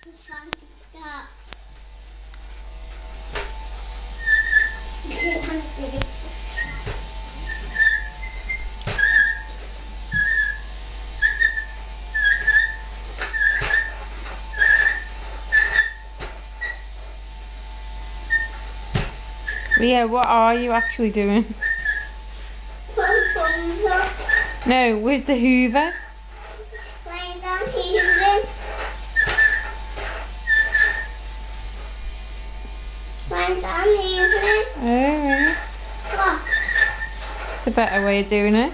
The sun can start. Ria, what are you actually doing? Put thumbs up. No, with the Hoover. Laying down heaving. Laying down heaving. Oh, right. What? It's a better way of doing it.